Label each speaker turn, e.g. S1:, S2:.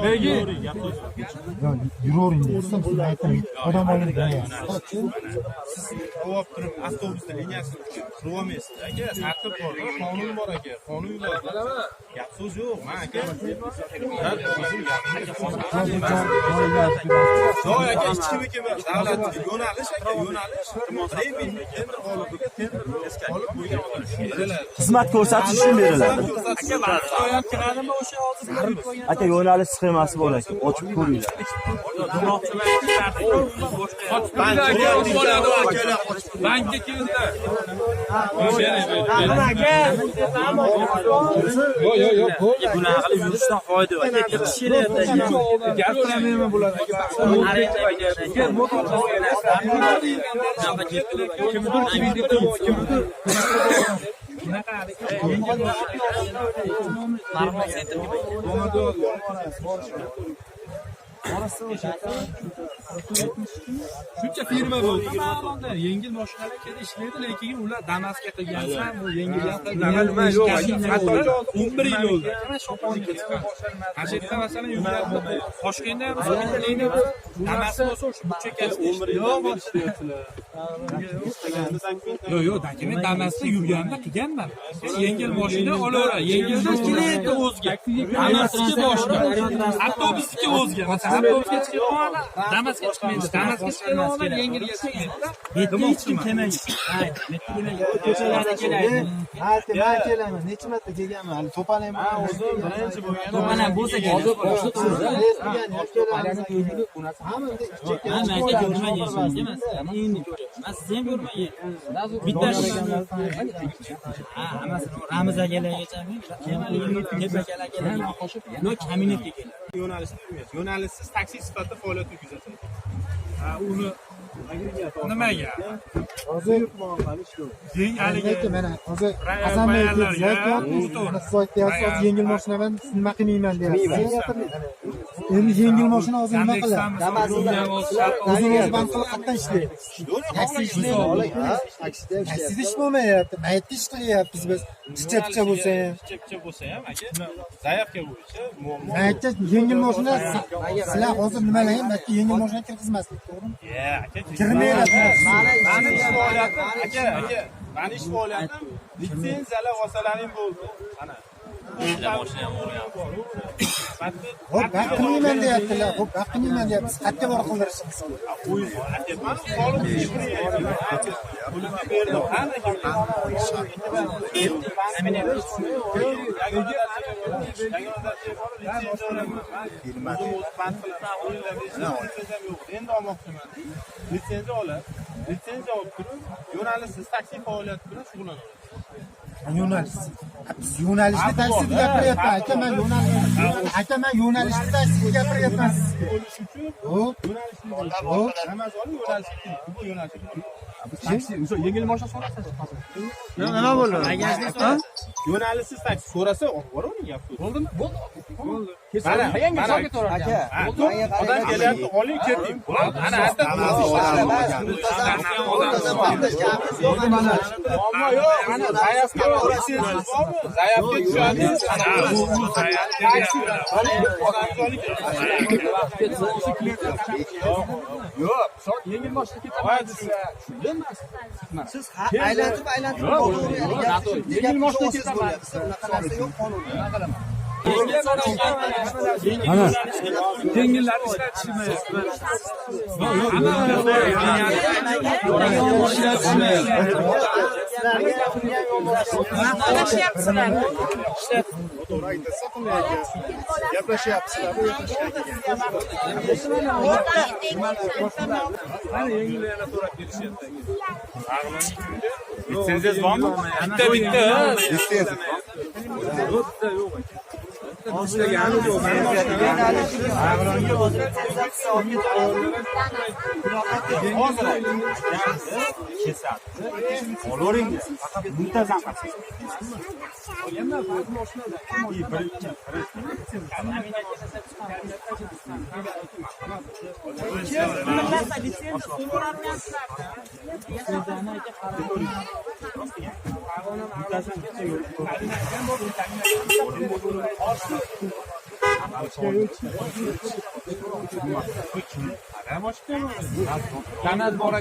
S1: Nega?
S2: Yuravering desam, siz ayting, odam olib borasiz.
S3: Javob turib avtobusda liniyasini qurib olmaysiz aka. Tartib bor, qonun bor aka. Qonun bor. Gap so'z yo'q. Men aka. Yo'q aka, hech kim davlat yo'nalish aka, yo'nalish. Tender g'olibiga tender olib qo'ygan odam.
S4: Xizmat ko'rsatish uchun beriladi.
S1: Aka, barcha kiradimi o'sha hozir?
S4: Aka, yo'nalish sxemasi bor aka. Ochib ko'ringlar.
S1: Bankka keldi. Yo'q.
S4: Bunaqa qilib yurishdan foyda yo'q. Aka, ish kelayapti.
S1: Gapiramayman bularga. Shuncha firma bu. Yengil mashinalar kelib ishlaydi, lekin ular Damas'ga qilgansa, bu yengil nima yo'q. Hatto 11 yil bo'ldi. Shoponga chiqqan. Hajatda masalan yuradi. Toshkentda ham Damas bo'lsa o'sha chekasi 11 yil boshlayaptilar. Yo'q, dokument Damas'da yurganda qilganman. Yengil mashina olaveradi. Yengilda kelayapti o'zga. Damas'ga boshqa. Avtobusga o'zga. Masalan, avtobusga chiqyapman, Damas'ga chiqmaydi. Damas'ga chiqyapman, yengilga chiqmaydi. Hech kim kelmaydi.
S2: Ko'chalarga keladi. Ha, men kelaman. Necha marta kelganman. Hali to'palayman.
S3: O'zim birinchi bo'lgan.
S4: To'palam bo'lsa keladi. Siz ham ko'rmang. Bitta Ramaz akalargacha tepa akalarga qo'shib, kabinetga keladi.
S3: Yo'nalishni bilmaysiz. Yo'nalishsiz taksi sifatida faoliyat yuritasiz. Uni nimaga?
S2: Hozir haligi mana hozir Hasanbek aytayapti, yengil mashina bilan nima qilmayman deyapsiz. Endi yengil mashina hozir nima qiladi? O'zini bank qilib qatdan ishlaydi. Taksi ishlaydi. Taksida ish bo'lmayapti. Maytda ish qilyapmiz biz. Picha bo'lsa ham.
S3: Picha bo'lsa ham aka, zaявка bo'yicha muammo.
S2: Maytda yengil mashina sizlar hozir nimalayim? Maytda yengil mashina kirgizmaslik, to'g'rimi?
S3: Aka,
S2: kirmayapti.
S3: Mani ish faoliyatim, aka, mani ish faoliyatim litsenziyalar olsalaring bo'ldi. Mana. Mashina ham o'rganib bor.
S2: Hop, qilmayman deyaptilar. Hop, qilmayman deyapsiz. Qayerga borib qildirishimiz?
S3: Qo'yib, aytayapman, solib pulini berdim. Qanday endi olmoqchiman. Litsenziya olib, litsenziya olib turib, yo'nalishsiz taksi faoliyati bilan shug'ullanaman.
S2: Yo'nalishni taksida gapiryapman. Aka, men yo'nalishni taksida gapiryapman sizga.
S3: Bo'lish uchun
S2: Hop,
S3: yo'nalishni Ramazonning yo'nalishga bu yo'nalishga.
S1: Taksi, o'sha yengil mashina so'rasiz.
S4: Nima bo'ldi?
S3: Yo'nalishsiz taksi so'rasa, olib boravering gap.
S1: Bo'ldimi? Bo'ldi.
S3: Mana
S1: yangi shoket to'rar aka.
S3: Odam kelyapti, oling keting. Ana hatta muammo yo'q. Ana zaявka litsenziya bormi? Zaявka tushadi.
S1: Yo'q, yengil mashina ketadi.
S5: Siz aylantirib
S1: Yengil mashina ketadi.
S5: Unaqa narsa yo'q qonunda.
S1: Mana yengillar ishlatishmayapti.
S3: Litsenziyasi bormi? Bitta. Litsenziya.
S1: Ishlagani yo'q.
S4: Olavering. Muntazam qilasiz.
S3: Kamaz bor